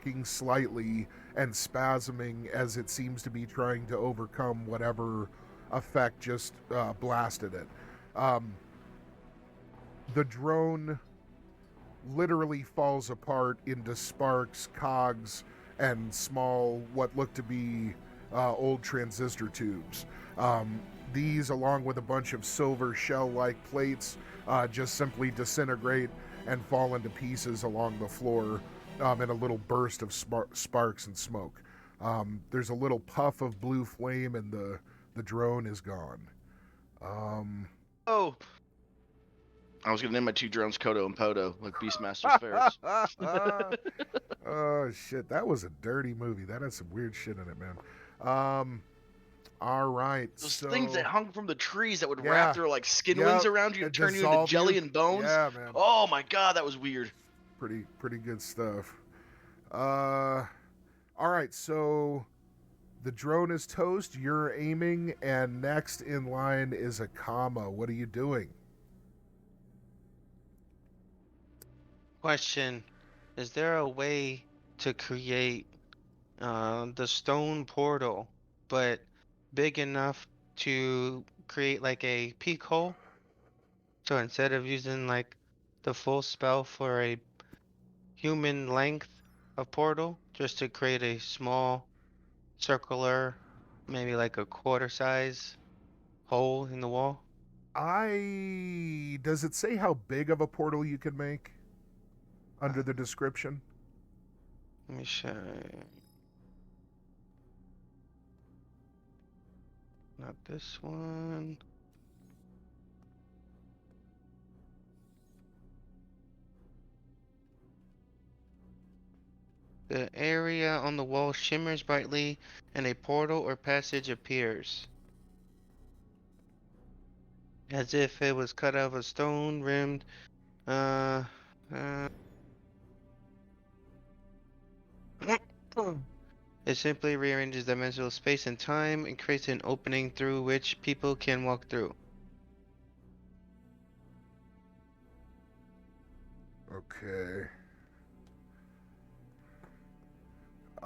rocking slightly and spasming as it seems to be trying to overcome whatever effect just blasted it. The drone literally falls apart into sparks, cogs, and small, what look to be old transistor tubes. These, along with a bunch of silver shell-like plates, just simply disintegrate and fall into pieces along the floor in a little burst of sparks and smoke. There's a little puff of blue flame, and the drone is gone. Oh, I was gonna name my 2 drones Kodo and Podo, like Beastmaster's ferrets. Oh shit, that was a dirty movie. That had some weird shit in it, man. All right, Those so things that hung from the trees that would Yeah. wrap their like skin wings around you and turn you into dissolve jelly you. and bones. Yeah, man. Oh my god, that was weird. Pretty good stuff. All right, so the drone is toast. You're aiming, and next in line is a comma. What are you doing? Question: is there a way to create the stone portal, but big enough to create like a peek hole? So instead of using like the full spell for a human length of portal, just to create a small circular, maybe like a quarter size hole in the wall? Does it say how big of a portal you can make under the description? Let me show. Not this one. The area on the wall shimmers brightly, and a portal or passage appears, as if it was cut out of a stone rimmed. It simply rearranges dimensional space and time and creates an opening through which people can walk through. Okay.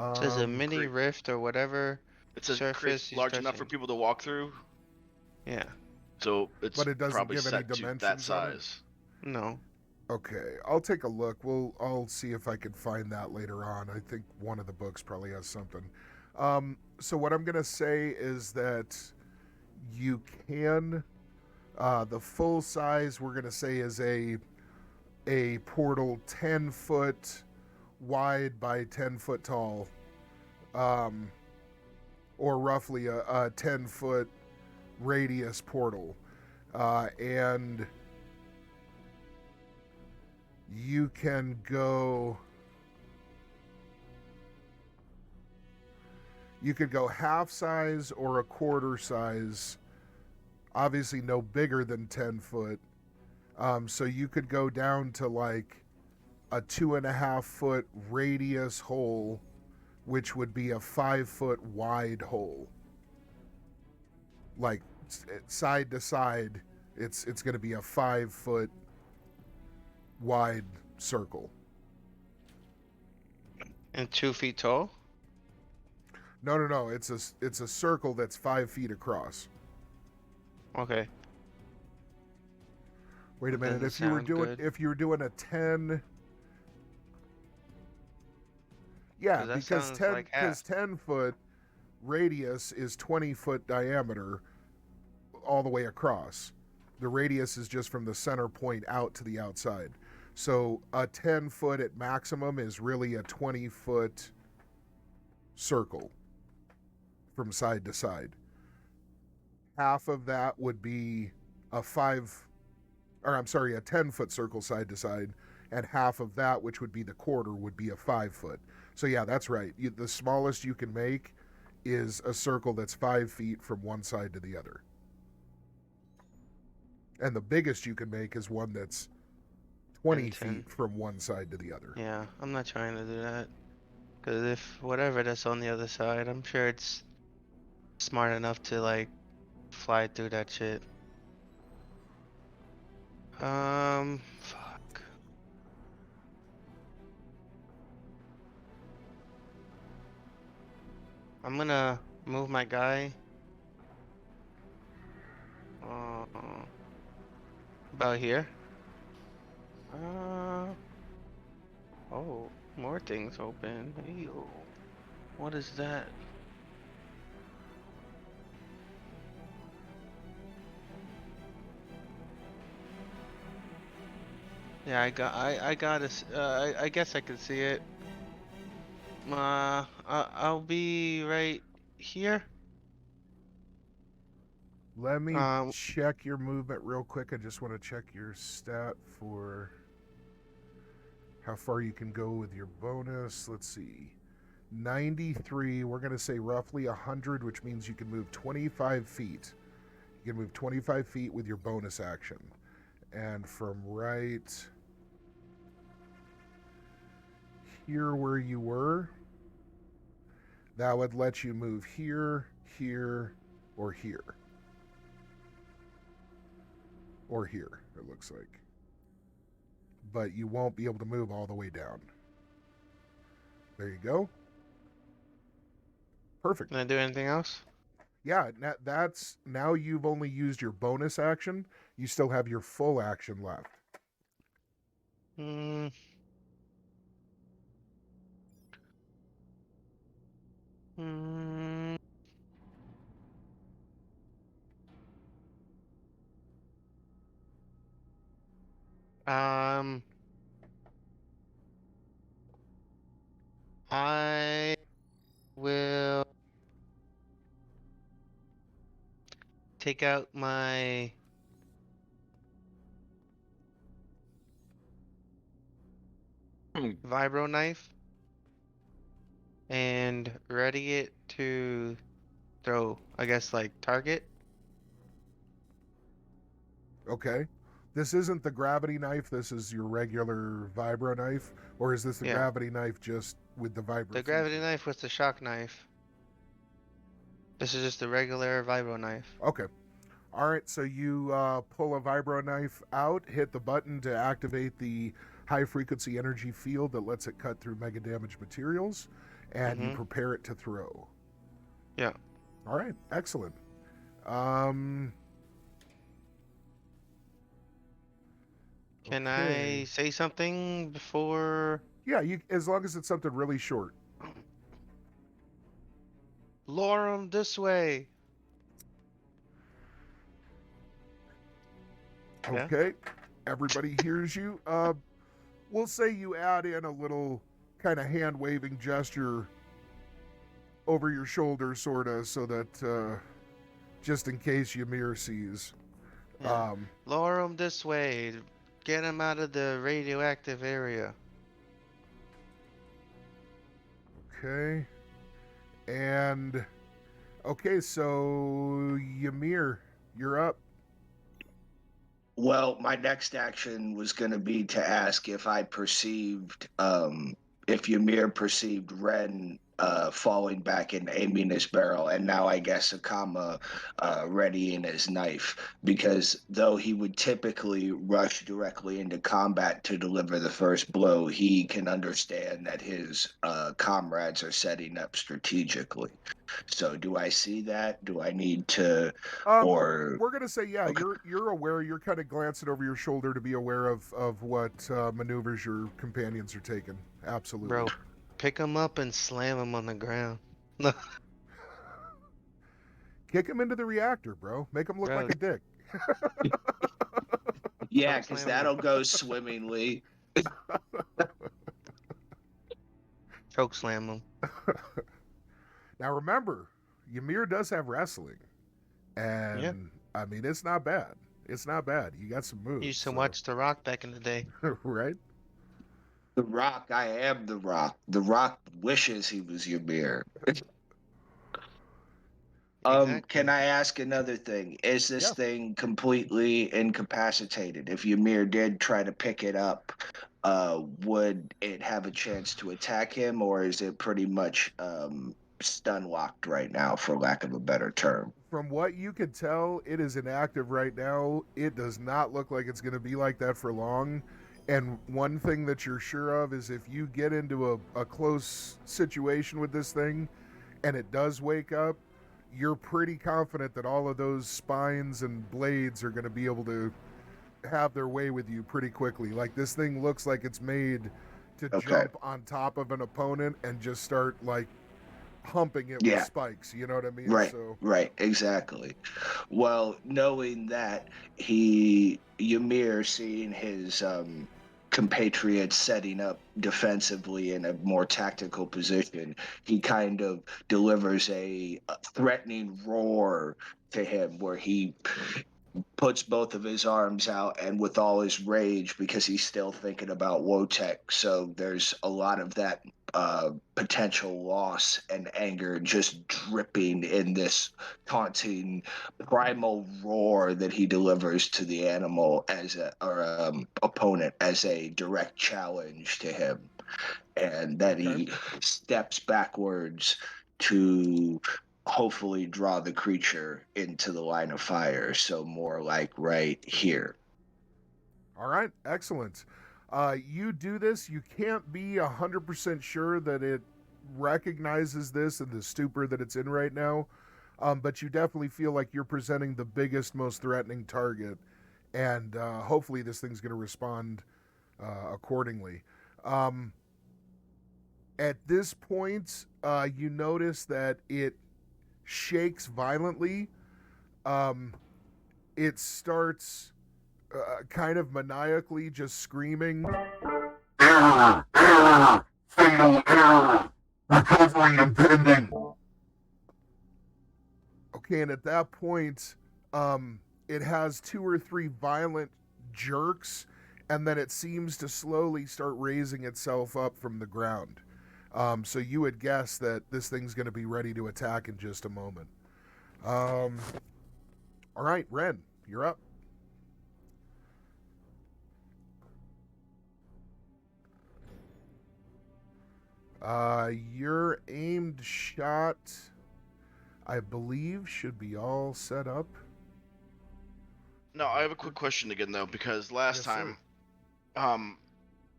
It says a mini Great. rift or whatever It's a surface large enough for people to walk through. Yeah. So it's But it doesn't probably give any set to that dimensions on it? size. No. Okay, I'll take a look. I'll see if I can find that later on. I think one of the books probably has something. So what I'm gonna say is that you can, the full size we're gonna say is a portal 10 foot wide by 10 foot tall, or roughly a 10 foot radius portal, and you can go. You could go half size or a quarter size. Obviously, no bigger than 10 foot. So you could go down to like a 2.5 foot radius hole, which would be a 5 foot wide hole. Like side to side, it's going to be a 5 foot wide circle. And 2 feet tall? No. It's a circle that's 5 feet across. Okay. Wait a That minute. doesn't sound good. If you were doing a 10, yeah, That because sounds 10 like half. 10 foot radius is 20 foot diameter all the way across. The radius is just from the center point out to the outside. So a 10 foot at maximum is really a 20 foot circle from side to side. Half of that would be a 10 foot circle side to side, and half of that, which would be the quarter, would be a 5 foot. So yeah, that's right. The smallest you can make is a circle that's 5 feet from one side to the other. And the biggest you can make is one that's 20 feet from one side to the other. Yeah, I'm not trying to do that. Because if whatever that's on the other side, I'm sure it's smart enough to like fly through that shit. Fuck. I'm gonna move my guy. Uh, about here. Uh, oh, more things open. Ew. What is that? Yeah, I got I guess I can see it. I'll be right here. Let me Um, check your movement real quick. I just want to check your stat for how far you can go with your bonus. Let's see. 93, we're going to say roughly 100, which means you can move 25 feet. You can move 25 feet with your bonus action. And from right here where you were, that would let you move here, here, or here. Or here, it looks like. But you won't be able to move all the way down. There you go. Perfect. can I do anything else? Yeah, that's now you've only used your bonus action. You still have your full action left. Hmm. Hmm. Um, I will take out my vibro knife and ready it to throw, I guess, like target. Okay. This isn't the gravity knife. This is your regular vibro knife, or is this the Yeah, gravity knife just with the vibro the feature? gravity knife with the shock knife. This is just a regular vibro knife. Okay. All right. So you pull a vibro knife out, hit the button to activate the high frequency energy field that lets it cut through mega damage materials, and you Mm-hmm. prepare it to throw. Yeah. All right. Excellent. Um. Can Okay. I say something before? Yeah. You as long as it's something really short. Lure 'em this way. Yeah. Okay. Everybody hears you. We'll say you add in a little kind of hand waving gesture over your shoulder, sort of, so that just in case Ymir sees. Yeah. Um, Lure 'em this way. Get 'em out of the radioactive area. okay. And, okay, so Ymir, you're up. Well, my next action was going to be to ask if I perceived, if Ymir perceived Ren falling back and aiming his barrel, and now I guess Akama readying his knife. Because though he would typically rush directly into combat to deliver the first blow, he can understand that his comrades are setting up strategically. So, do I see that? Do I need to, or We're gonna say, yeah, okay? you're aware. You're kind of glancing over your shoulder to be aware of what maneuvers your companions are taking. Absolutely. Bro, pick 'em up and slam 'em on the ground. No, Kick him into the reactor, bro. Make him look like bro, a dick. Yeah, choke because slam 'em. that'll go swimmingly. Choke slam 'em. Now remember, Ymir does have wrestling, Yeah. and I mean it's not bad. It's not bad. You got some moves. Used to So, watch The Rock back in the day. right? The Rock, I am the Rock. The Rock wishes he was Ymir. Can Exactly. I ask another thing? Is this Yeah. thing completely incapacitated? If Ymir did try to pick it up, would it have a chance to attack him, or is it pretty much stun locked right now, for lack of a better term? From what you could tell, it is inactive right now. It does not look like it's going to be like that for long. And one thing that you're sure of is if you get into a close situation with this thing, and it does wake up, you're pretty confident that all of those spines and blades are going to be able to have their way with you pretty quickly. Like, this thing looks like it's made to jump on top of an opponent and just start like humping it with spikes. You know what I mean? Right. So Right. Exactly. Well, knowing that Ymir, seeing his compatriots setting up defensively in a more tactical position, he kind of delivers a threatening roar to him where he puts both of his arms out and with all his rage, because he's still thinking about Wotek. So there's a lot of that potential loss and anger just dripping in this taunting primal roar that he delivers to the animal as opponent as a direct challenge to him. And then he steps backwards to hopefully draw the creature into the line of fire. So more like right here. all right, excellent. You do this. You can't be 100% sure that it recognizes this in the stupor that it's in right now, but you definitely feel like you're presenting the biggest, most threatening target, and hopefully this thing's going to respond accordingly. At this point, you notice that it shakes violently. It starts kind of maniacally just screaming. Error! Error! Fatal error! Recovery impending! Okay, and at that point, it has 2 or 3 violent jerks, and then it seems to slowly start raising itself up from the ground. So you would guess that this thing's going to be ready to attack in just a moment. All right, Ren, you're up. Your aimed shot, I believe, should be all set up. No, I have a quick question again though, because last Yes, time, sir.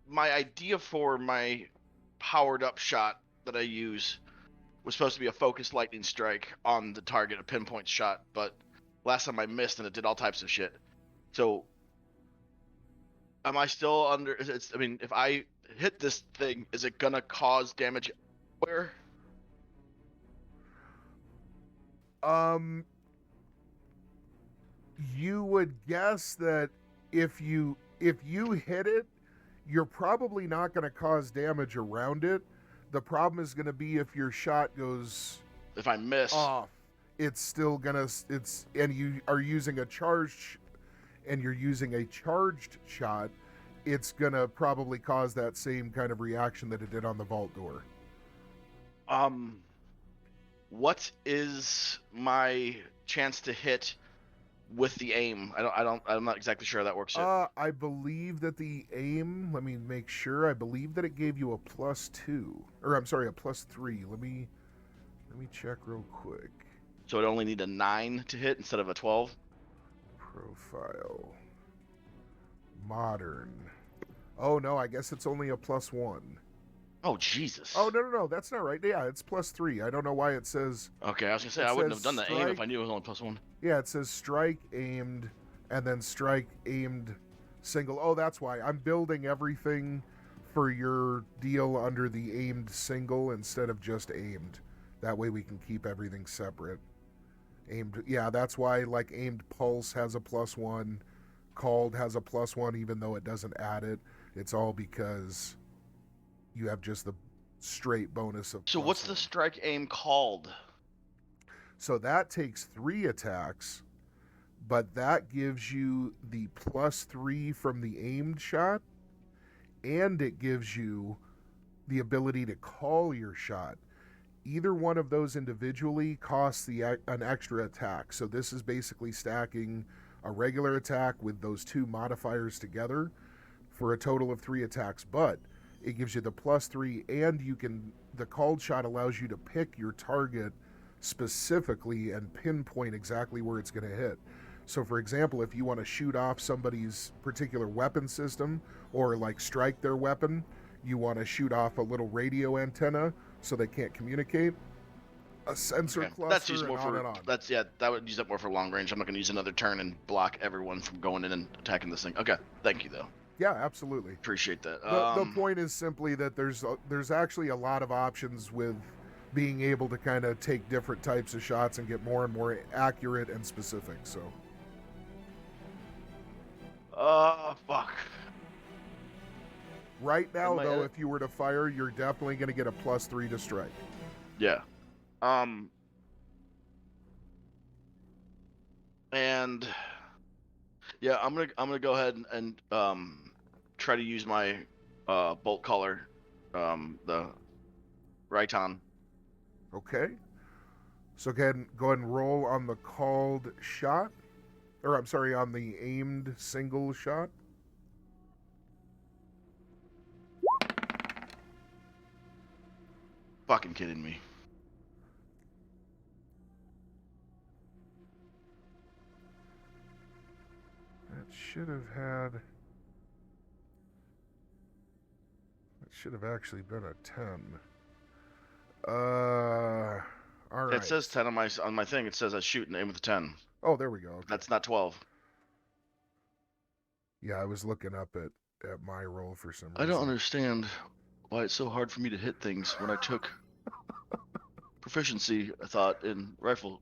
my idea for my powered up shot that I use was supposed to be a focused lightning strike on the target, a pinpoint shot, but last time I missed and it did all types of shit. So, am I still under? I mean, if I hit this thing, is it gonna cause damage where? You would guess that if you hit it, you're probably not going to cause damage around it. The problem is going to be if your shot goes If I miss, off, it's still gonna and you are using a charged shot, it's gonna probably cause that same kind of reaction that it did on the vault door. what is my chance to hit with the aim? I'm not exactly sure how that works yet. I believe that the aim, let me make sure, I believe that it gave you a +2, or I'm sorry, a +3. Let me check real quick. So it only need a 9 to hit instead of a 12? Profile. Modern. Oh no, I guess it's only a +1. Oh, Jesus. Oh, no, that's not right. Yeah, it's +3. I don't know why it says... Okay, I was going to say, I wouldn't have done the aim if I knew it was only +1. Yeah, it says strike aimed, and then strike aimed single. Oh, that's why. I'm building everything for your deal under the aimed single instead of just aimed. That way we can keep everything separate. Aimed, yeah, that's why, like, aimed pulse has a +1, called has a +1, even though it doesn't add it. It's all because you have just the straight bonus of So what's the +1. strike aim called? So that takes 3 attacks, but that gives you the +3 from the aimed shot, and it gives you the ability to call your shot. Either one of those individually costs an extra attack. So this is basically stacking a regular attack with those 2 modifiers together for a total of 3 attacks. But it gives you the +3, and the called shot allows you to pick your target specifically and pinpoint exactly where it's going to hit. So for example, if you want to shoot off somebody's particular weapon system or like strike their weapon, you want to shoot off a little radio antenna so they can't communicate, a sensor Okay. cluster, That's used and more on for and on. that would use that more for long range. I'm not going to use another turn and block everyone from going in and attacking this thing. Okay, thank you though. Yeah, absolutely. Appreciate that. The point is simply that there's actually a lot of options with being able to kind of take different types of shots and get more and more accurate and specific. So. Fuck. Right now, Am I though, at- if you were to fire, you're definitely going to get a +3 to strike. Yeah. And yeah, I'm gonna go ahead and try to use my bolt collar, the Raiton. Okay. So go ahead and roll on the called shot. Or, I'm sorry, on the aimed single shot. Fucking kidding me. That should have actually been a 10. All right. It says 10 on my thing. It says I shoot and aim with a 10. Oh, there we go. Okay. That's not 12. Yeah, I was looking up at my roll for some reason. I don't understand why it's so hard for me to hit things when I took proficiency, I thought, in rifle.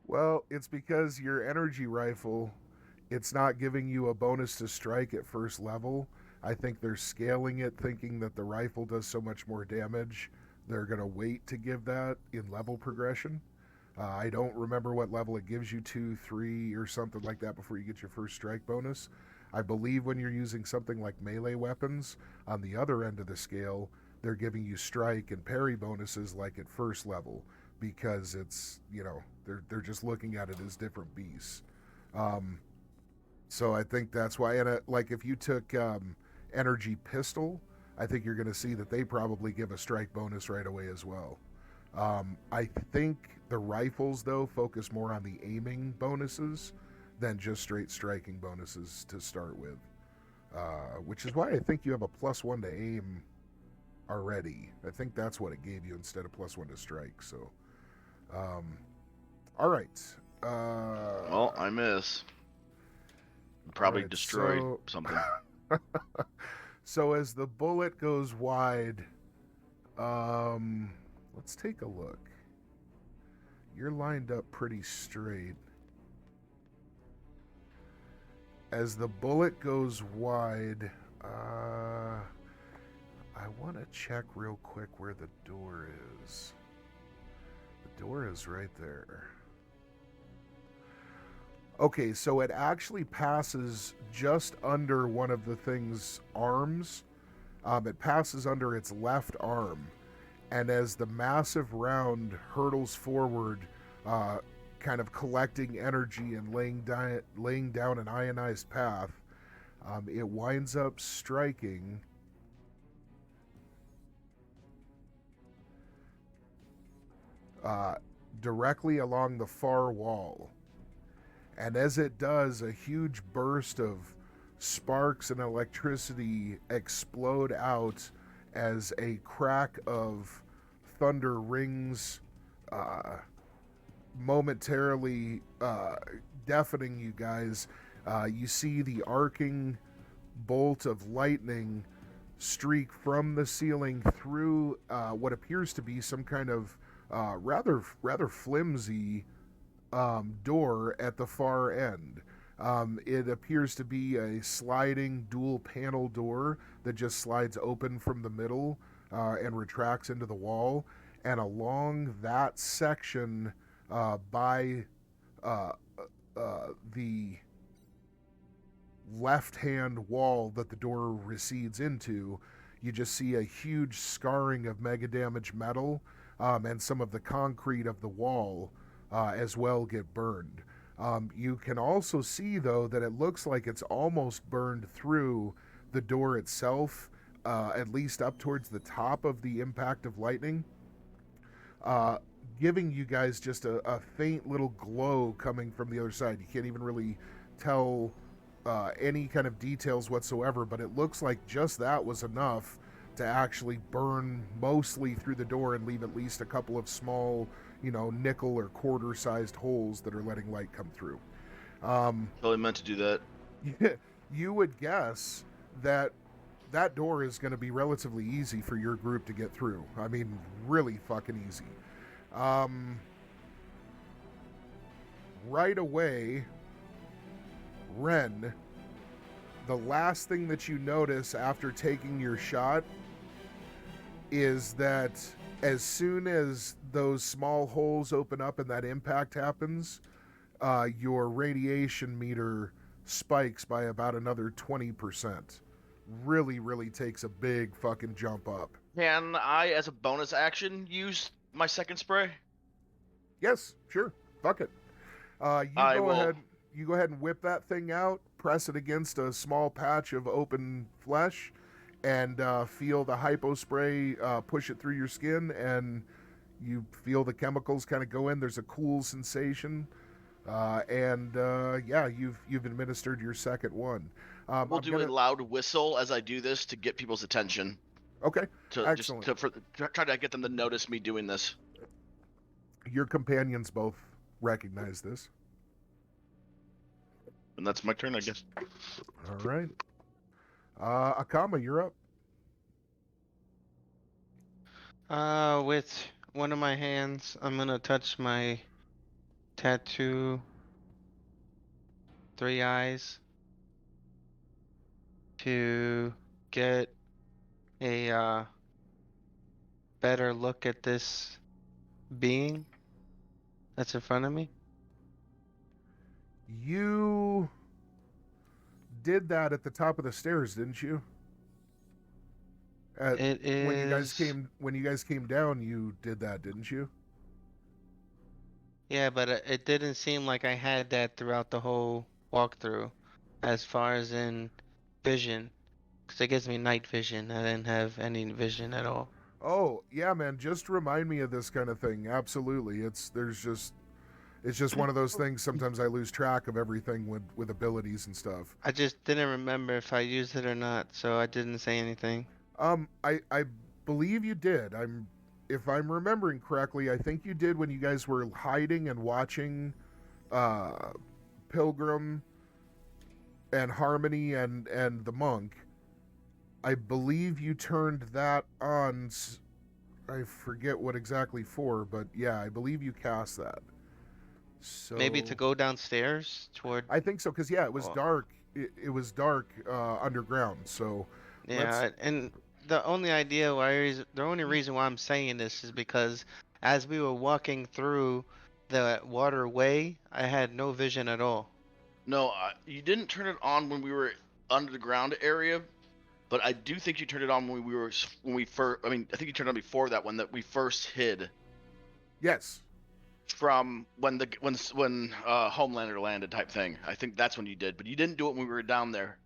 Well, it's because your energy rifle, it's not giving you a bonus to strike at first level. I think they're scaling it, thinking that the rifle does so much more damage. They're going to wait to give that in level progression. I don't remember what level it gives you, 2, 3, or something like that before you get your first strike bonus. I believe when you're using something like melee weapons, on the other end of the scale, they're giving you strike and parry bonuses like at first level, because it's, they're just looking at it as different beasts. So I think that's why, and like if you took energy pistol, I think you're going to see that they probably give a strike bonus right away as well. I think the rifles, though, focus more on the aiming bonuses than just straight striking bonuses to start with, which is why I think you have a +1 to aim already. I think that's what it gave you instead of +1 to strike. So, all right. Well, I miss. Probably right, destroyed something. So as the bullet goes wide, let's take a look. You're lined up pretty straight. As the bullet goes wide, I want to check real quick where the door is. The door is right there. Okay, so it actually passes just under one of the thing's arms. It passes under its left arm. And as the massive round hurtles forward, kind of collecting energy and laying down an ionized path, it winds up striking directly along the far wall. And as it does, a huge burst of sparks and electricity explode out as a crack of thunder rings, momentarily deafening you guys. You see the arcing bolt of lightning streak from the ceiling through what appears to be some kind of rather flimsy door at the far end. It appears to be a sliding dual panel door that just slides open from the middle and retracts into the wall. And along that section by the left-hand wall that the door recedes into, you just see a huge scarring of mega damage metal, and some of the concrete of the wall as well get burned. You can also see, though, that it looks like it's almost burned through the door itself, at least up towards the top of the impact of lightning, giving you guys just a faint little glow coming from the other side. You can't even really tell any kind of details whatsoever, but it looks like just that was enough to actually burn mostly through the door and leave at least a couple of small, nickel or quarter-sized holes that are letting light come through. Totally meant to do that. You would guess that that door is going to be relatively easy for your group to get through. I mean, really fucking easy. Right away, Ren, the last thing that you notice after taking your shot is that as soon as those small holes open up and that impact happens, your radiation meter spikes by about another 20%. Really, really takes a big fucking jump up. Can I, as a bonus action, use my second spray? Yes, sure. Fuck it. You go ahead and whip that thing out, press it against a small patch of open flesh, and feel the hypo spray push it through your skin, and you feel the chemicals kind of go in. There's a cool sensation, and you've administered your second one. We'll do a loud whistle as I do this to get people's attention. Okay, excellent. Try to get them to notice me doing this. Your companions both recognize this. And that's my turn, I guess. All right. Akama, you're up. With one of my hands, I'm gonna touch my tattoo, 3 eyes, to get a better look at this being that's in front of me. You did that at the top of the stairs, didn't you? It is when you guys came down, you did that, didn't you? Yeah, but it didn't seem like I had that throughout the whole walkthrough, as far as in vision, because it gives me night vision. I didn't have any vision at all. Oh yeah, man. Just remind me of this kind of thing. Absolutely. It's just one of those things. Sometimes I lose track of everything with abilities and stuff. I just didn't remember if I used it or not, so I didn't say anything. I believe you did. If I'm remembering correctly, I think you did when you guys were hiding and watching Pilgrim and Harmony and the monk. I believe you turned that on. I forget what exactly for, but yeah, I believe you cast that. So Maybe to go downstairs toward. I think so, because it was dark. It was dark underground. So yeah, and the only reason why I'm saying this is because as we were walking through the waterway, I had no vision at all. No, you didn't turn it on when we were under the ground area, but I do think you turned it on when we first. I mean, I think you turned it on before that one that we first hid. Yes. From when Homelander landed type thing. I think that's when you did, but you didn't do it when we were down there,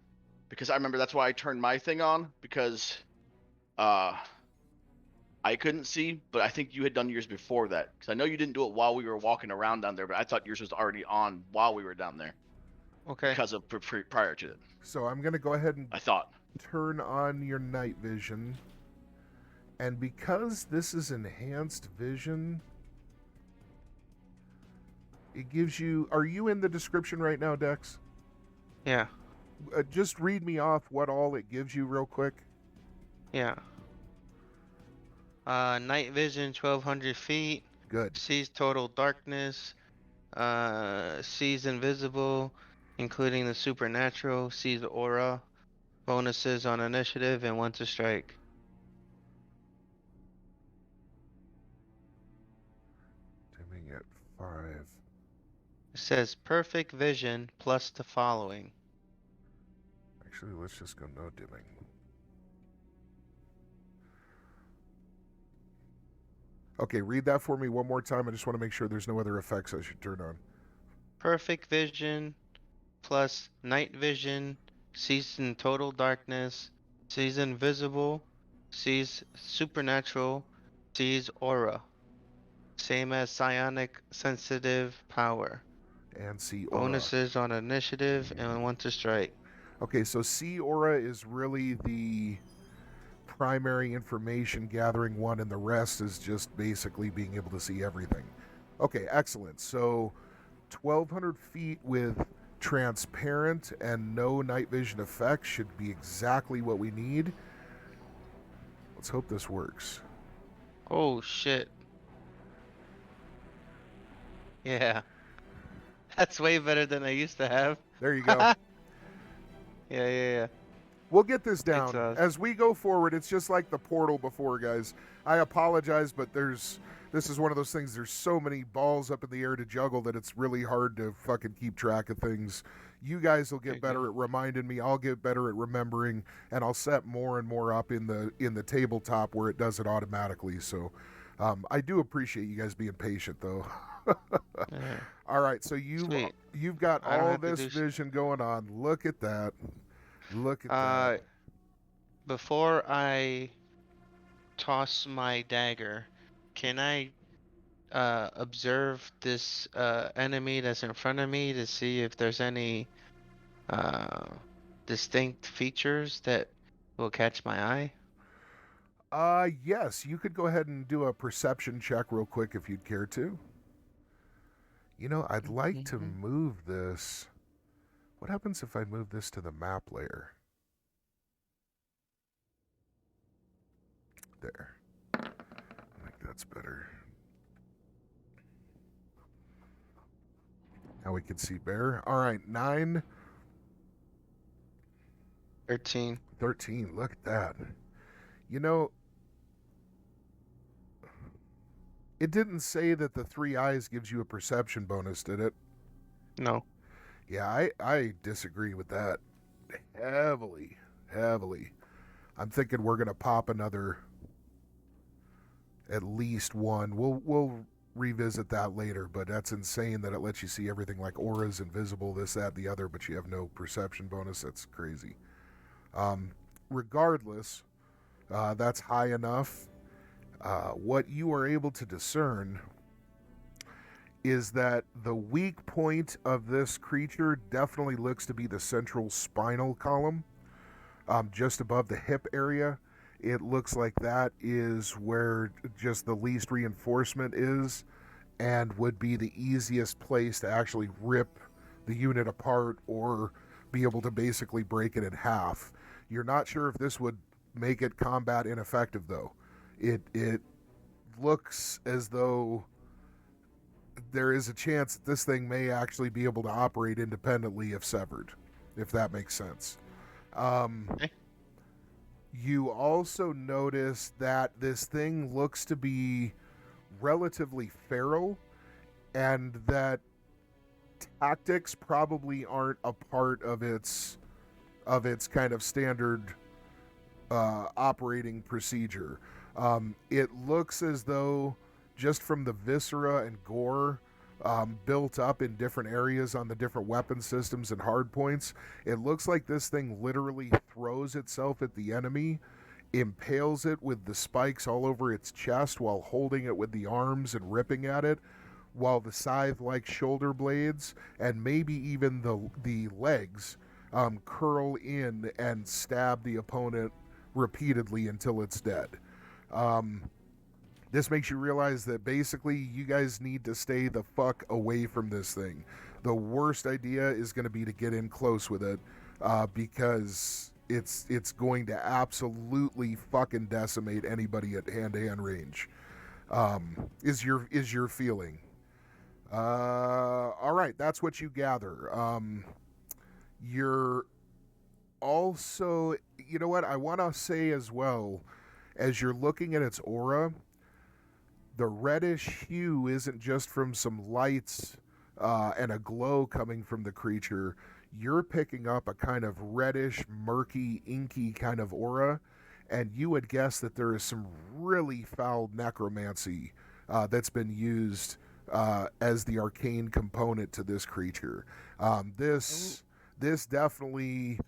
because I remember that's why I turned my thing on, because I couldn't see, but I think you had done yours before that, because I know you didn't do it while we were walking around down there, but I thought yours was already on while we were down there. Okay. Because of prior to it. So I'm gonna go ahead and turn on your night vision, and because this is enhanced vision, it gives you. Are you in the description right now, Dex? Yeah. Just read me off what all it gives you real quick. Yeah. Night vision, 1,200 feet. Good. Sees total darkness. Sees invisible, including the supernatural. Sees aura. Bonuses on initiative and 1 to strike. Dimming at 5. It says perfect vision plus the following. Actually, let's just go no dimming. Okay, read that for me one more time. I just want to make sure there's no other effects I should turn on. Perfect vision plus night vision, sees in total darkness, sees invisible, sees supernatural, sees aura. Same as psionic sensitive power. And see aura. Bonuses on initiative and 1 to strike. Okay, so see aura is really the primary information gathering one, and the rest is just basically being able to see everything. Okay, excellent. So 1,200 feet with transparent and no night vision effects should be exactly what we need. Let's hope this works. Oh shit. Yeah. That's way better than I used to have. There you go. Yeah. We'll get this down. It's, As we go forward, it's just like the portal before, guys. I apologize, but this is one of those things, there's so many balls up in the air to juggle that it's really hard to fucking keep track of things. You guys will get better at reminding me, I'll get better at remembering, and I'll set more and more up in the tabletop where it does it automatically. So I do appreciate you guys being patient, though. Yeah. All right, so you've got I don't all have to this do vision going on. Look at that. Look at that. Before I toss my dagger, can I observe this enemy that's in front of me to see if there's any distinct features that will catch my eye? Yes, you could go ahead and do a perception check real quick if you'd care to. You know, I'd like to move this. What happens if I move this to the map layer? There. I think that's better. Now we can see bear. All right, 9. 13. 13. Look at that. You know, it didn't say that the 3 eyes gives you a perception bonus, did it? No. Yeah, I disagree with that heavily. I'm thinking we're gonna pop another, at least one. We'll revisit that later, but that's insane that it lets you see everything like auras, invisible, this, that, the other, but you have no perception bonus. That's crazy. Regardless, that's high enough. What you are able to discern is that the weak point of this creature definitely looks to be the central spinal column, just above the hip area. It looks like that is where just the least reinforcement is and would be the easiest place to actually rip the unit apart or be able to basically break it in half. You're not sure if this would make it combat ineffective, though. It looks as though there is a chance that this thing may actually be able to operate independently if severed, if that makes sense. You also notice that this thing looks to be relatively feral, and that tactics probably aren't a part of its kind of standard operating procedure. It looks as though, just from the viscera and gore built up in different areas on the different weapon systems and hard points, it looks like this thing literally throws itself at the enemy, impales it with the spikes all over its chest while holding it with the arms and ripping at it, while the scythe-like shoulder blades and maybe even the legs curl in and stab the opponent repeatedly until it's dead. This makes you realize that basically you guys need to stay the fuck away from this thing. The worst idea is going to be to get in close with it, because it's going to absolutely fucking decimate anybody at hand-to-hand range. Is your feeling? All right, that's what you gather. You're also, you know what, I want to say as well, as you're looking at its aura, the reddish hue isn't just from some lights and a glow coming from the creature. You're picking up a kind of reddish, murky, inky kind of aura, and you would guess that there is some really foul necromancy that's been used as the arcane component to this creature. This definitely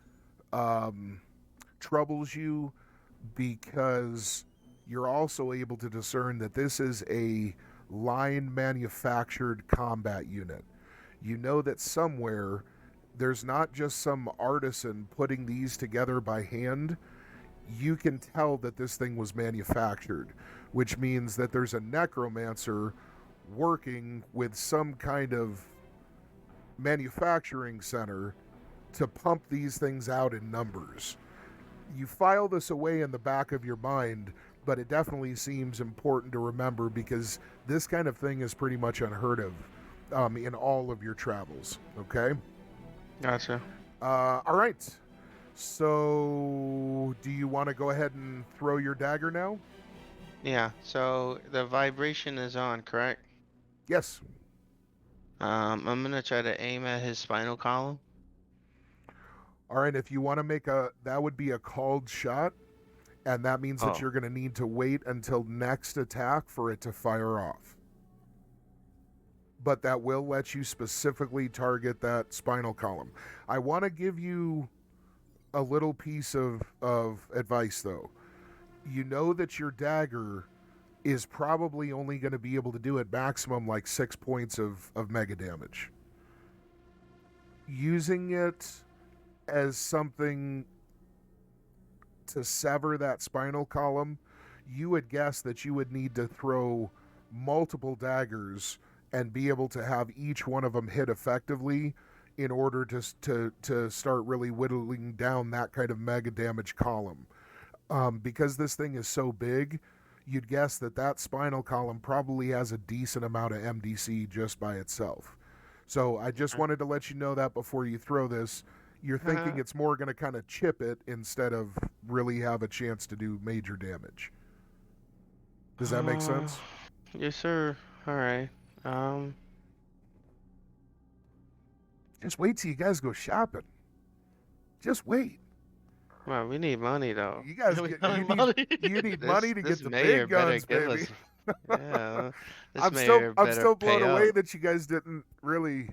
troubles you, because you're also able to discern that this is a line manufactured combat unit. You know that somewhere there's not just some artisan putting these together by hand. you can tell that this thing was manufactured, which means that there's a necromancer working with some kind of manufacturing center to pump these things out in numbers. You file this away in the back of your mind, but it definitely seems important to remember because this kind of thing is pretty much unheard of in all of your travels. Okay? Gotcha. All right. So, do you want to go ahead and throw your dagger now? Yeah, so the vibration is on, correct? Yes. I'm gonna try to aim at his spinal column. All right, if you want to make that would be a called shot, and that means that Oh. you're going to need to wait until next attack for it to fire off. But that will let you specifically target that spinal column. I want to give you a little piece of advice, though. You know that your dagger is probably only going to be able to do at maximum like 6 points of mega damage. Using it as something to sever that spinal column, you would guess that you would need to throw multiple daggers and be able to have each one of them hit effectively in order to start really whittling down that kind of mega damage column. Because this thing is so big, you'd guess that spinal column probably has a decent amount of MDC just by itself. So I just wanted to let you know that before you throw this. You're thinking it's more going to kind of chip it instead of really have a chance to do major damage. Does that make sense? Yes, sir. All right. Just wait till you guys go shopping. Just wait. Well, we need money though. You guys, We get, need money. you need money to This get the mayor big better guns, give baby. us. Yeah. This I'm mayor better still pay blown away up. that you guys didn't really.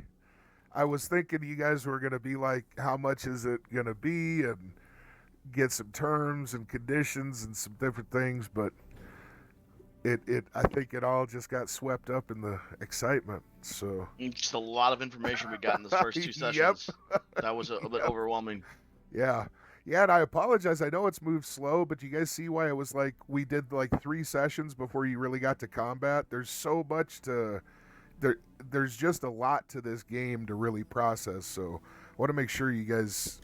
I was thinking you guys were going to be like, how much is it going to be, and get some terms and conditions and some different things, but I think it all just got swept up in the excitement. So Just a lot of information we got in this first two Yep. sessions. That was a bit overwhelming. yeah, and I apologize. I know it's moved slow, but you guys see why it was like we did like 3 sessions before you really got to combat. There's so much to there's just a lot to this game to really process. So I want to make sure you guys,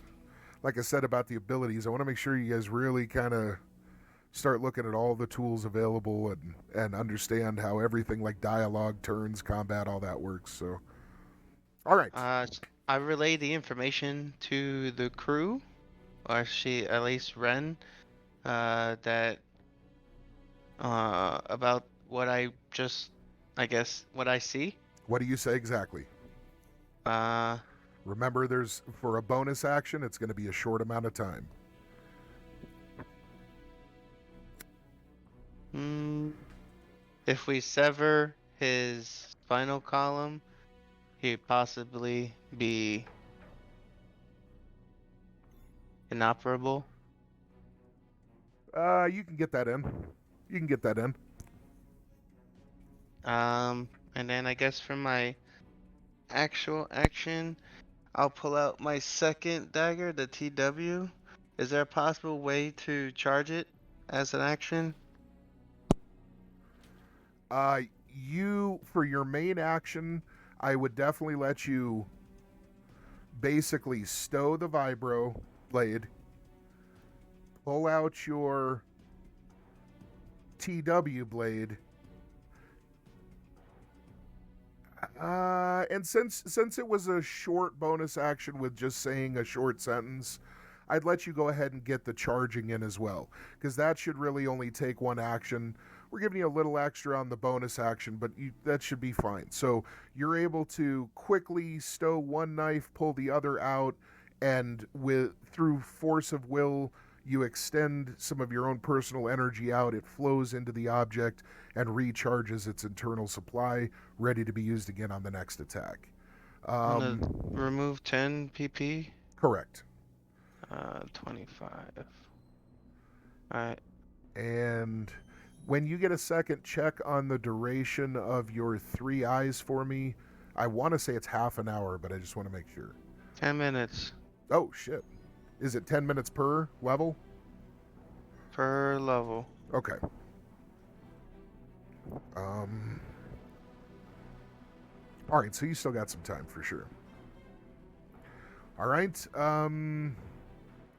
like I said about the abilities, I want to make sure you guys really kind of start looking at all the tools available and understand how everything like dialogue, turns, combat, all that works. So, all right. I relayed the information to the crew, or at least Ren, that about what I see. What do you say exactly? Uh, Remember, for a bonus action, it's going to be a short amount of time. If we sever his spinal column, he'd possibly be inoperable. You can get that in. You can get that in. And then I guess for my actual action, I'll pull out my second dagger, the TW. Is there a possible way to charge it as an action? For your main action, I would definitely let you basically stow the vibro blade, pull out your TW blade, and since it was a short bonus action with just saying a short sentence, I'd let you go ahead and get the charging in as well, because that should really only take 1 action. We're giving you a little extra on the bonus action, but that should be fine. So you're able to quickly stow 1 knife, pull the other out, and through force of will, you extend some of your own personal energy out. It flows into the object and recharges its internal supply, ready to be used again on the next attack. I'm gonna remove 10 PP. Correct. 25. Alright. And when you get a second, check on the duration of your 3 eyes for me. I want to say it's half an hour, but I just want to make sure. 10 minutes. Oh, shit. Is it 10 minutes per level? per level. Okay. All right, so you still got some time for sure. All right,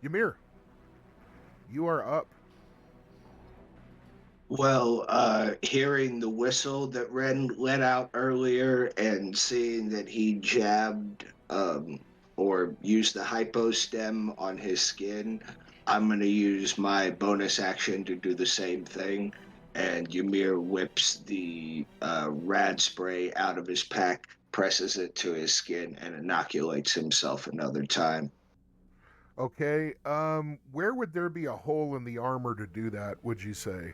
Ymir, you are up. Well, hearing the whistle that Ren let out earlier and seeing that he jabbed or used the hypo stem on his skin, I'm going to use my bonus action to do the same thing. And Ymir whips the rad spray out of his pack, presses it to his skin, and inoculates himself another time. Okay, where would there be a hole in the armor to do that, would you say?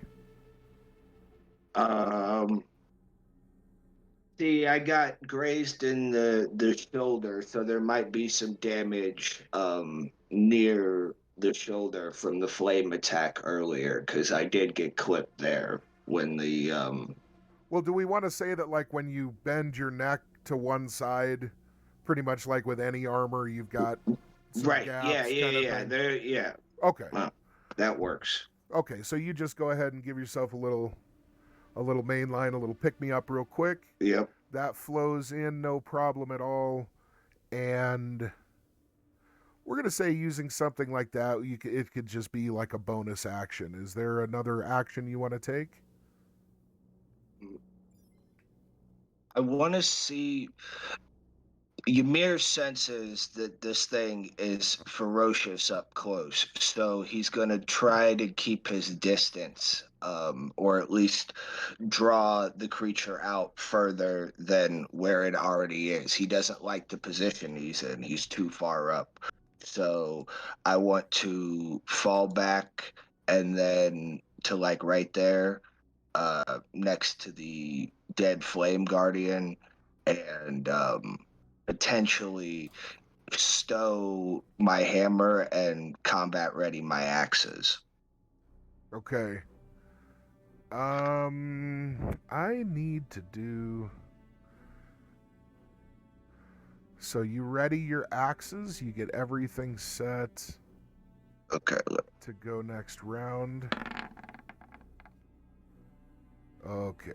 See, I got grazed in the shoulder, so there might be some damage near the shoulder from the flame attack earlier, because I did get clipped there when the Well, do we want to say that, like, when you bend your neck to one side, pretty much like with any armor, you've got some right, gaps, yeah, kind of thing? there, yeah. Okay. That works. Okay, so you just go ahead and give yourself a little main line, a little pick me up real quick. Yep. That flows in, no problem at all. And we're going to say using something like that, it could just be like a bonus action. Is there another action you want to take? I want to see. Ymir senses that this thing is ferocious up close, so he's going to try to keep his distance, or at least draw the creature out further than where it already is. He doesn't like the position he's in, he's too far up. So I want to fall back and then to like right there, next to the dead flame guardian, and potentially stow my hammer and combat ready my axes. Okay. I need to do... So you ready your axes? You get everything set Okay. to go next round. Okay.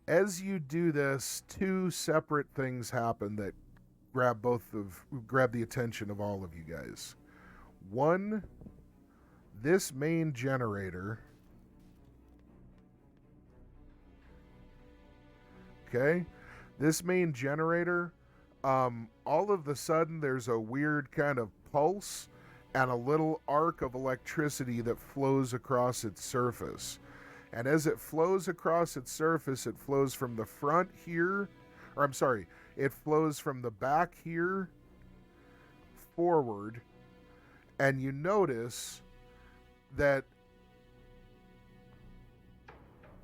As you do this, two separate things happen that grab the attention of all of you guys. One, this main generator. Okay? This main generator, all of a sudden there's a weird kind of pulse and a little arc of electricity that flows across its surface. And as it flows across its surface, it flows from the front here, or I'm sorry, it flows from the back here forward, and you notice that,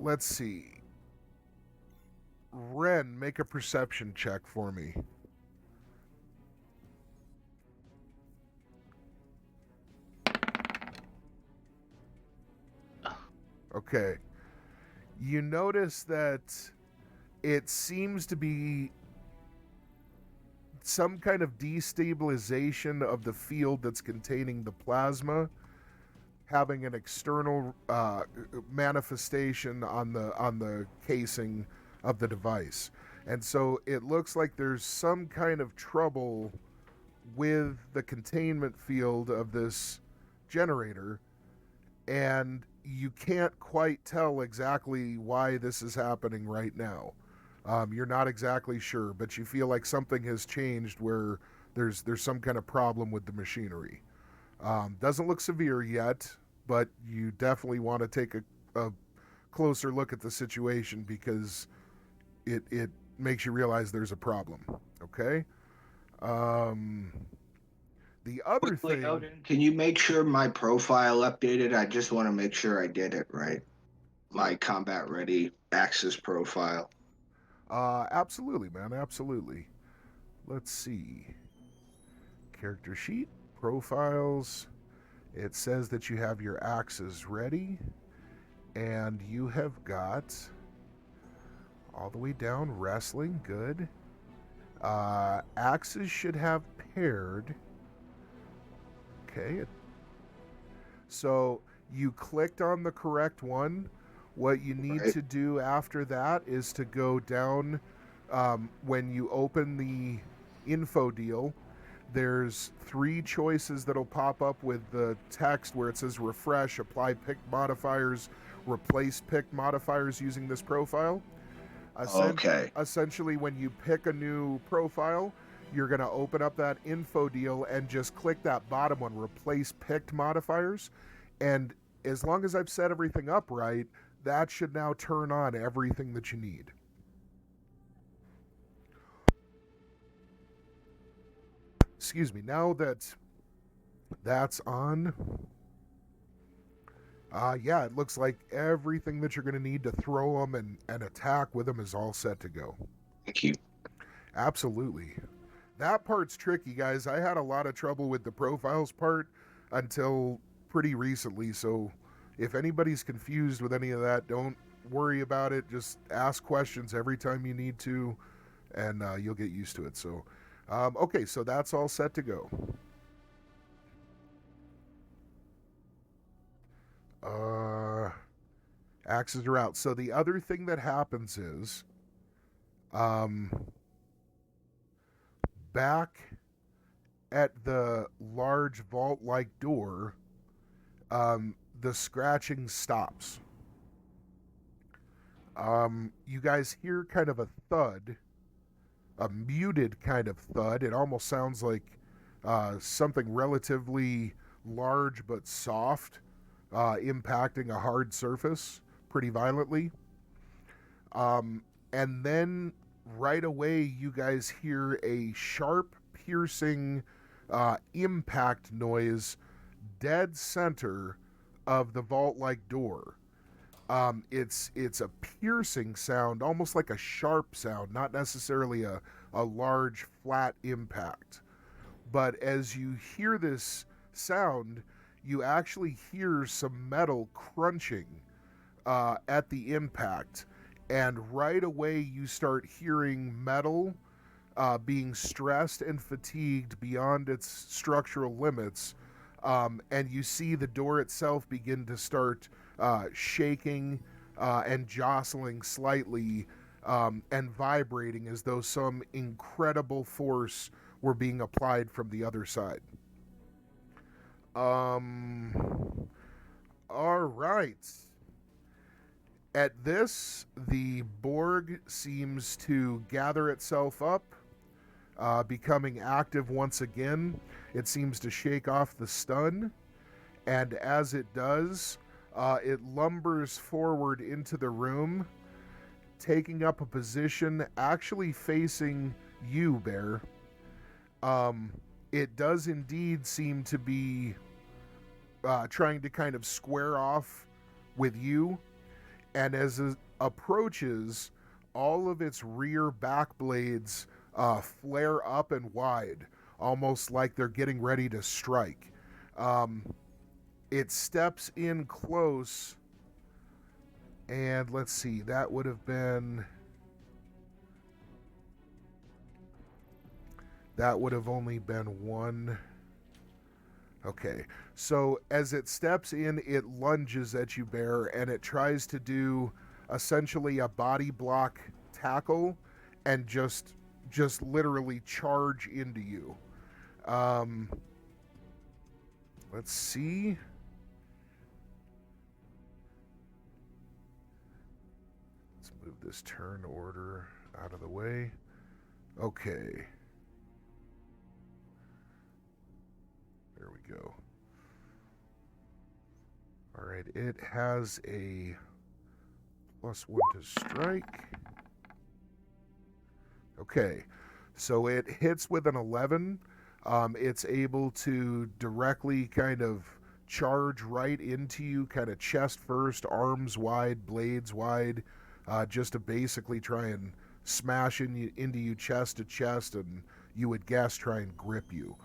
let's see, Ren, make a perception check for me. Okay. You notice that it seems to be some kind of destabilization of the field that's containing the plasma, having an external manifestation on the casing of the device. And so it looks like there's some kind of trouble with the containment field of this generator, and you can't quite tell exactly why this is happening right now. You're not exactly sure, but you feel like something has changed where there's some kind of problem with the machinery. Doesn't look severe yet, but you definitely want to take a closer look at the situation because it makes you realize there's a problem. Okay? The other Quickly, thing... Odin, can you make sure my profile updated? I just want to make sure I did it right. My combat ready Axis profile. Absolutely, man. Absolutely. Let's see. Character sheet, profiles. It says that you have your axes ready, and you have got all the way down wrestling. Good. Axes should have paired. Okay. So you clicked on the correct one. What you need Right. to do after that is to go down when you open the info deal. There's 3 choices that'll pop up with the text where it says refresh, apply picked modifiers, replace picked modifiers using this profile. Okay. Essentially, when you pick a new profile, you're going to open up that info deal and just click that bottom one, replace picked modifiers. And as long as I've set everything up right, that should now turn on everything that you need. Excuse me. Now that that's on, yeah, it looks like everything that you're going to need to throw them and attack with them is all set to go. Thank you. Absolutely. That part's tricky, guys. I had a lot of trouble with the profiles part until pretty recently, so if anybody's confused with any of that, don't worry about it. Just ask questions every time you need to, and you'll get used to it. So, okay, so that's all set to go. Axes are out. So the other thing that happens is, back at the large vault-like door, the scratching stops. You guys hear kind of a thud, a muted kind of thud. It almost sounds like something relatively large but soft impacting a hard surface pretty violently. And then right away, you guys hear a sharp, piercing impact noise dead center of the vault-like door. It's a piercing sound, almost like a sharp sound, not necessarily a large, flat impact. But as you hear this sound, you actually hear some metal crunching at the impact. And right away, you start hearing metal being stressed and fatigued beyond its structural limits. And you see the door itself begin to start shaking and jostling slightly and vibrating as though some incredible force were being applied from the other side. All right. At this, the Borg seems to gather itself up, becoming active once again. It seems to shake off the stun, and as it does, it lumbers forward into the room, taking up a position actually facing you, Bear. It does indeed seem to be trying to kind of square off with you. And as it approaches, all of its rear back blades flare up and wide, almost like they're getting ready to strike. It steps in close, and let's see, that would have only been one. Okay, so as it steps in, it lunges at you, Bear, and it tries to do essentially a body block tackle and just literally charge into you. Let's see. Let's move this turn order out of the way. Okay. There we go. All right, it has a +1 to strike. Okay, so it hits with an 11. It's able to directly kind of charge right into you, kind of chest first, arms wide, blades wide, just to basically try and smash into you chest to chest, and you would guess try and grip you.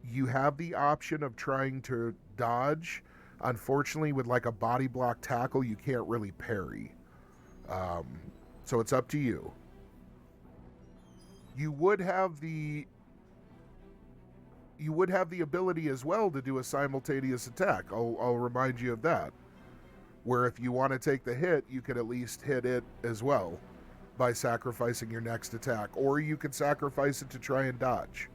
You have the option of trying to dodge. Unfortunately, with like a body block tackle, you can't really parry. So it's up to you. You would have the ability as well to do a simultaneous attack. I'll remind you of that. Where if you want to take the hit, you could at least hit it as well by sacrificing your next attack, or you could sacrifice it to try and dodge.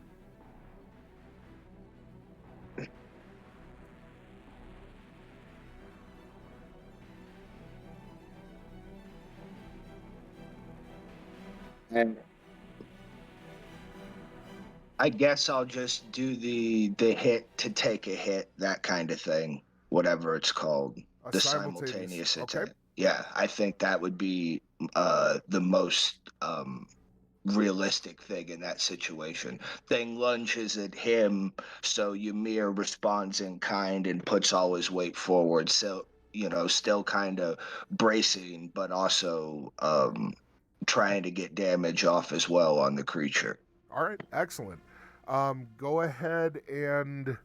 And I guess I'll just do the hit to take a hit, that kind of thing, whatever it's called. The simultaneous attack. Okay. Yeah, I think that would be the most realistic thing in that situation. Thing lunges at him, so Ymir responds in kind and puts all his weight forward. So, still kind of bracing, but also trying to get damage off as well on the creature. All right, excellent. Go ahead and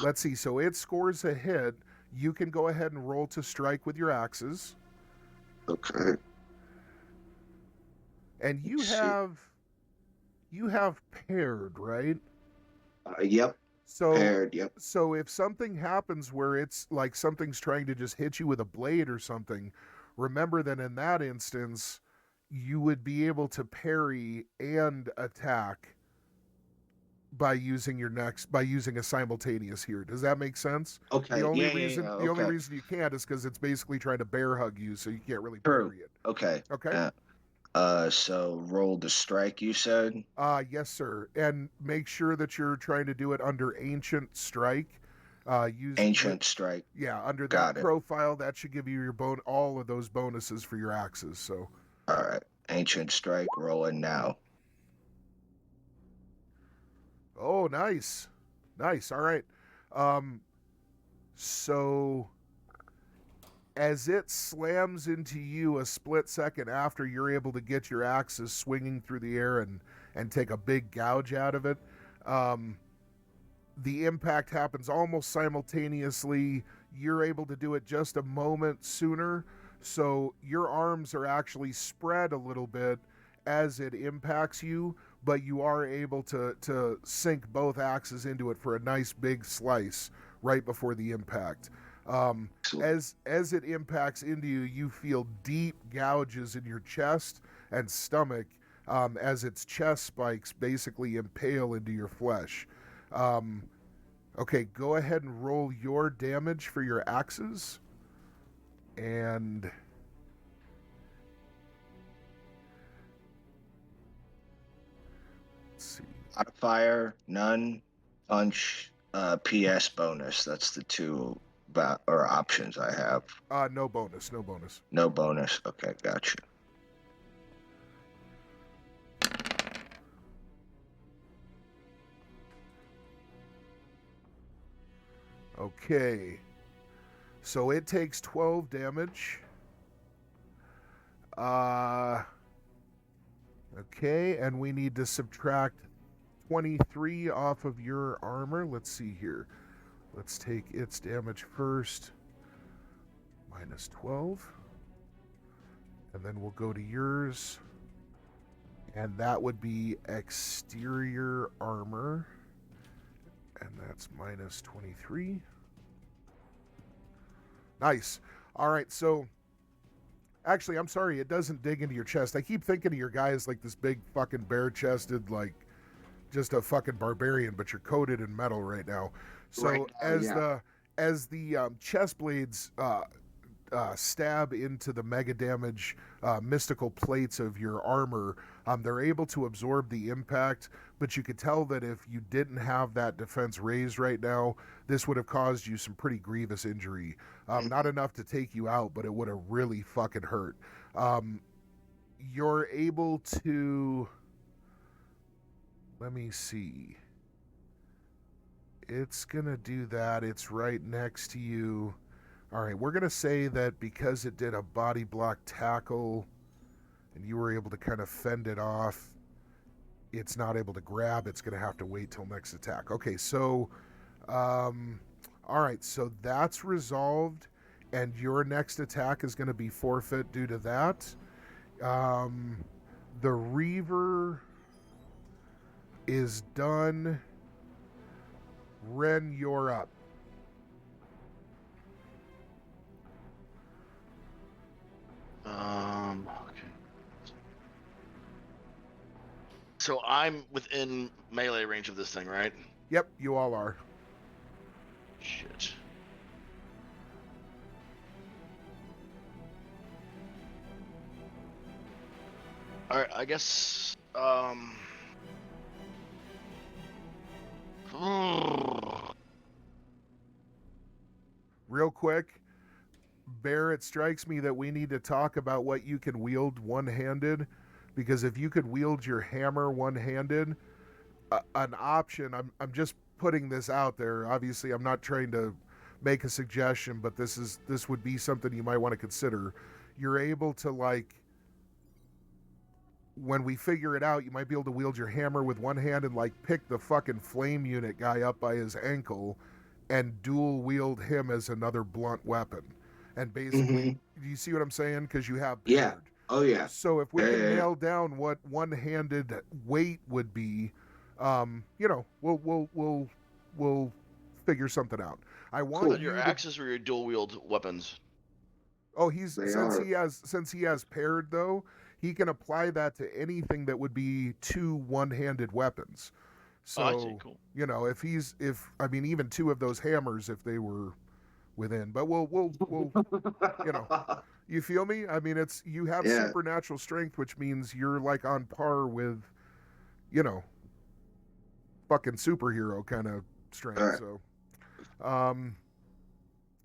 let's see. So it scores a hit. You can go ahead and roll to strike with your axes. Okay. And you have paired, right? Yep. So Paired, yep. So if something happens where it's like something's trying to just hit you with a blade or something, remember that in that instance, you would be able to parry and attack by using a simultaneous here. Does that make sense? Okay. The only Okay. only reason you can't is because it's basically trying to bear hug you, so you can't really True. parry it. Okay. Okay. So roll to strike, you said? Yes, sir. And make sure that you're trying to do it under Ancient Strike. Ancient Strike. Yeah, under Got that it. profile, that should give you all of those bonuses for your axes. So. All right. Ancient Strike, rolling now. Oh, nice. Nice. All right. So as it slams into you a split second after, you're able to get your axes swinging through the air and take a big gouge out of it. The impact happens almost simultaneously. You're able to do it just a moment sooner. So your arms are actually spread a little bit as it impacts you, but you are able to sink both axes into it for a nice big slice right before the impact. As it impacts into you, you feel deep gouges in your chest and stomach as its chest spikes basically impale into your flesh. Okay, go ahead and roll your damage for your axes. And let's see. Modifier, none. Punch, PS bonus. That's the two options I have. No bonus, no bonus. No bonus. Okay, gotcha. Okay. So it takes 12 damage. Okay, and we need to subtract 23 off of your armor. Let's see here. Let's take its damage first. Minus 12. And then we'll go to yours. And that would be exterior armor. And that's minus 23. Nice. All right, so actually, I'm sorry, it doesn't dig into your chest. I keep thinking of your guys like this big fucking bare-chested, like just a fucking barbarian, but you're coated in metal right now. So Right now, as the chest blades stab into the mega damage mystical plates of your armor, they're able to absorb the impact, but you could tell that if you didn't have that defense raised right now, this would have caused you some pretty grievous injury. Not enough to take you out, but it would have really fucking hurt. You're able to, let me see. It's gonna do that. It's right next to you. All right, we're going to say that because it did a body block tackle and you were able to kind of fend it off, it's not able to grab. It's going to have to wait till next attack. Okay, so, all right, so that's resolved, and your next attack is going to be forfeit due to that. The Reaver, is done. Ren, you're up. Okay. So I'm within melee range of this thing, right? Yep, you all are. Shit. All right, I guess. Real quick, Bear, it strikes me that we need to talk about what you can wield one-handed, because if you could wield your hammer one-handed, an option, I'm just putting this out there. Obviously, I'm not trying to make a suggestion, but this would be something you might want to consider. You're able to, like, when we figure it out, you might be able to wield your hammer with one hand and, like, pick the fucking flame unit guy up by his ankle and dual wield him as another blunt weapon. And basically, do you see what I'm saying? Because you have paired. Yeah. Oh yeah. So if we can nail down what one-handed weight would be, you know, we'll figure something out. I want your axes or your dual wield weapons. Oh, since he has paired though, he can apply that to anything that would be two one-handed weapons. So, I see. Cool. You know, if even two of those hammers if they were within. But we'll you know, you feel me? I mean, you have supernatural strength, which means you're like on par with, you know, fucking superhero kind of strength. Right. So,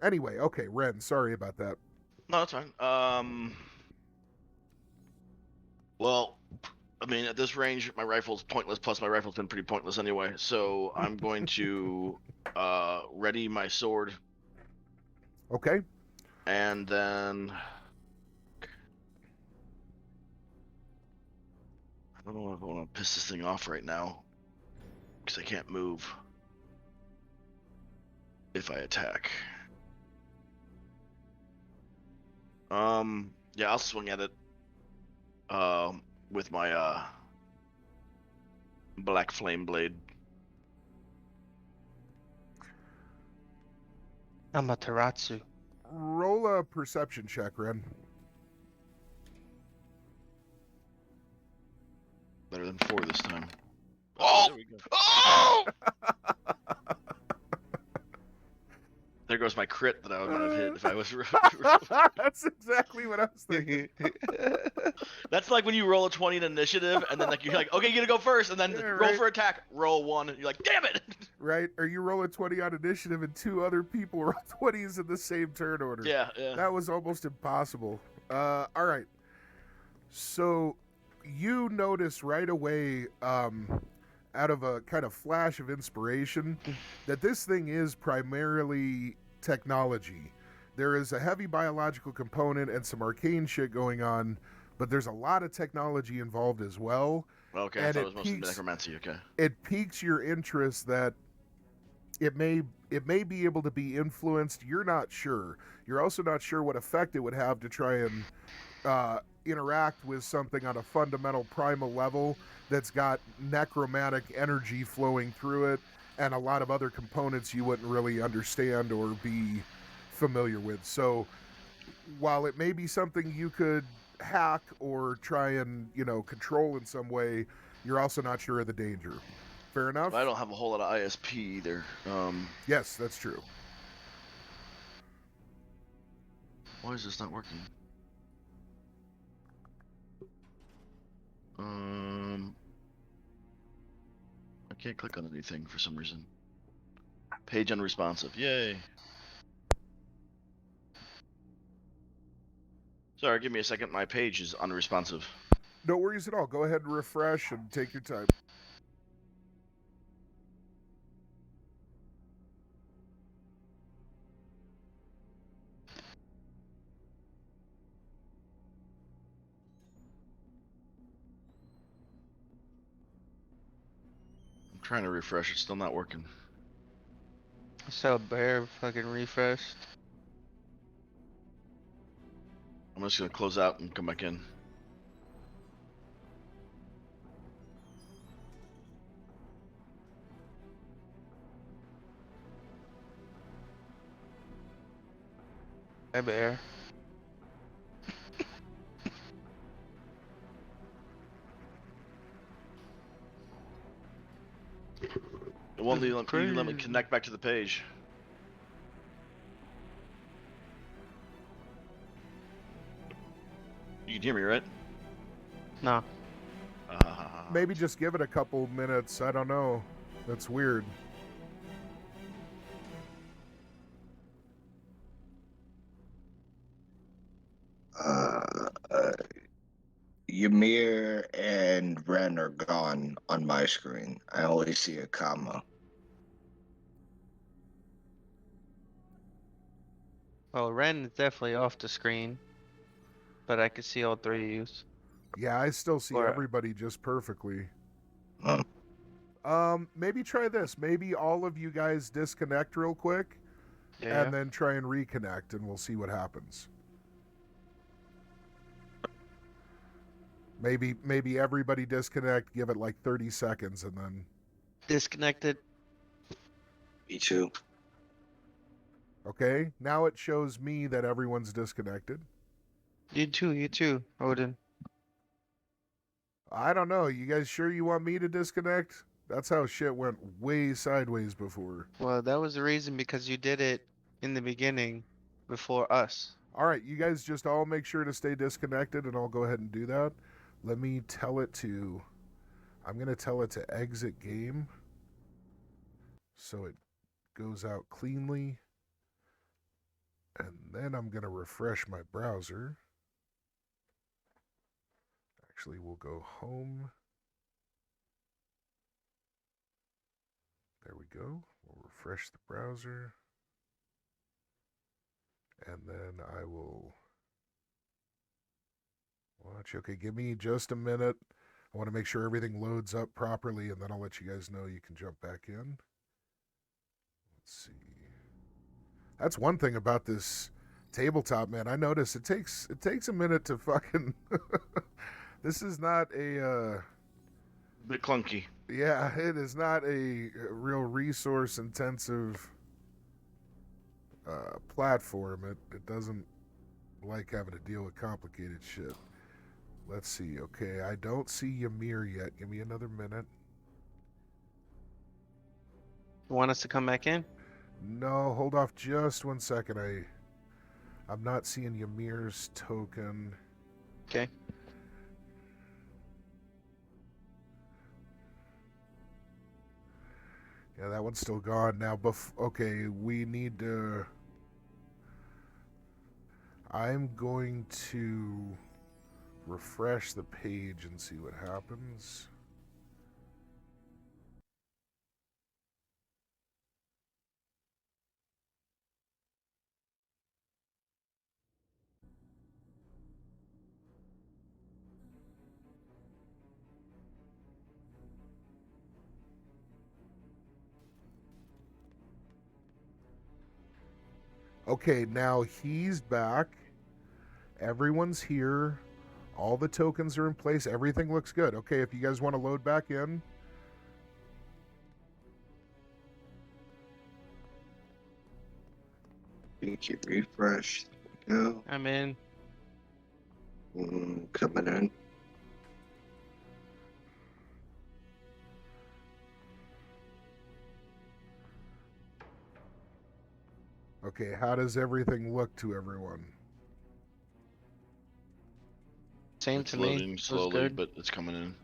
anyway, okay, Ren, sorry about that. No, that's fine. Well, I mean, at this range, my rifle's pointless. Plus, my rifle's been pretty pointless anyway. So I'm going to ready my sword. Okay. And then I don't know if I want to piss this thing off right now because I can't move if I attack. Yeah, I'll swing at it with my black flame blade. Amaterasu. Roll a perception check, Ren. Better than 4 this time. Oh! There we go. Oh! There goes my crit that I would have hit if I was. That's exactly what I was thinking. That's like when you roll a 20 in initiative, and then like you're like, okay, you gotta go first, and then roll for attack, roll 1, and you're like, damn it! Right? Or you roll a 20 on initiative, and 2 other people roll 20s in the same turn order. Yeah. That was almost impossible. All right. So you notice right away, out of a kind of flash of inspiration, that this thing is primarily technology. There is a heavy biological component and some arcane shit going on, but there's a lot of technology involved as well. Okay, and I thought it was mostly necromancy. Okay. It piques your interest that it may be able to be influenced. You're not sure. You're also not sure what effect it would have to try and interact with something on a fundamental primal level that's got necromantic energy flowing through it and a lot of other components you wouldn't really understand or be familiar with. So while it may be something you could hack or try and, you know, control in some way, you're also not sure of the danger. Fair enough? I don't have a whole lot of ISP either. Yes, that's true. Why is this not working? I can't click on anything for some reason. Page unresponsive. Yay. Sorry, give me a second. My page is unresponsive. No worries at all. Go ahead and refresh and take your time. Trying to refresh, it's still not working. So Bear fucking refreshed. I'm just gonna close out and come back in. Hi, Bear. It won't This is even let me crazy. connect back to the page. You can hear me, right? No. Maybe just give it a couple minutes. I don't know. That's weird. Ymir and Ren are gone on my screen. I only see a comma. Well, Ren is definitely off the screen, but I can see all three of you. Yeah, I still see Or- everybody just perfectly. Oh. Maybe try this. Maybe all of you guys disconnect real quick Yeah. and then try and reconnect, and we'll see what happens. Maybe everybody disconnect, give it like 30 seconds, and then... Disconnected. Me too. Okay, now it shows me that everyone's disconnected. You too, Odin. I don't know. You guys sure you want me to disconnect? That's how shit went way sideways before. Well, that was the reason because you did it in the beginning before us. All right, you guys just all make sure to stay disconnected, and I'll go ahead and do that. Let me tell it to... I'm going to tell it to exit game so it goes out cleanly. And then I'm going to refresh my browser. Actually, we'll go home. There we go. We'll refresh the browser. And then I will watch. Okay, give me just a minute. I want to make sure everything loads up properly, and then I'll let you guys know you can jump back in. Let's see. That's one thing about this tabletop, man. I notice it takes a minute to fucking... This is not a... Bit clunky. Yeah, it is not a real resource-intensive platform. It doesn't like having to deal with complicated shit. Let's see. Okay, I don't see Ymir yet. Give me another minute. You want us to come back in? No, hold off just 1 second. I'm not seeing Ymir's token. Okay. Yeah, that one's still gone now. Okay, we need to... I'm going to refresh the page and see what happens. Okay, now he's back. Everyone's here. All the tokens are in place. Everything looks good. Okay, if you guys want to load back in. Thank you. Refresh. There we go. I'm in. Coming in. Okay, how does everything look to everyone? Same It's to me. loading Looks slowly, good. but it's coming in.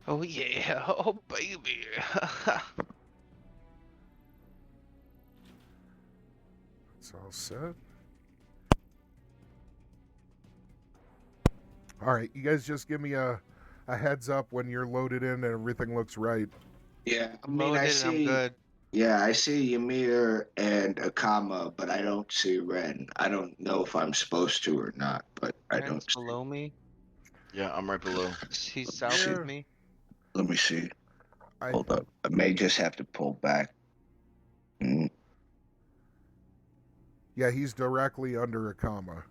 Oh yeah. Oh baby. It's all set. All right, you guys just give me a heads up when you're loaded in and everything looks right. Yeah, I mean, Loaded I and I'm see. good. Yeah, I see Ymir and a comma, but I don't see Ren. I don't know if I'm supposed to or not, but I Ren's don't see. below me. Yeah, I'm right below. He's south Yeah. of me. Let me see. I Hold up. I may just have to pull back. Yeah, he's directly under a comma.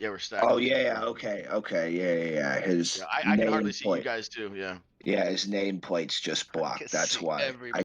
We're stacked. Oh yeah, okay, yeah. His Yeah, I can hardly see you nameplate. guys too. Yeah. Yeah, his nameplate's just blocked. can That's see why. everybody.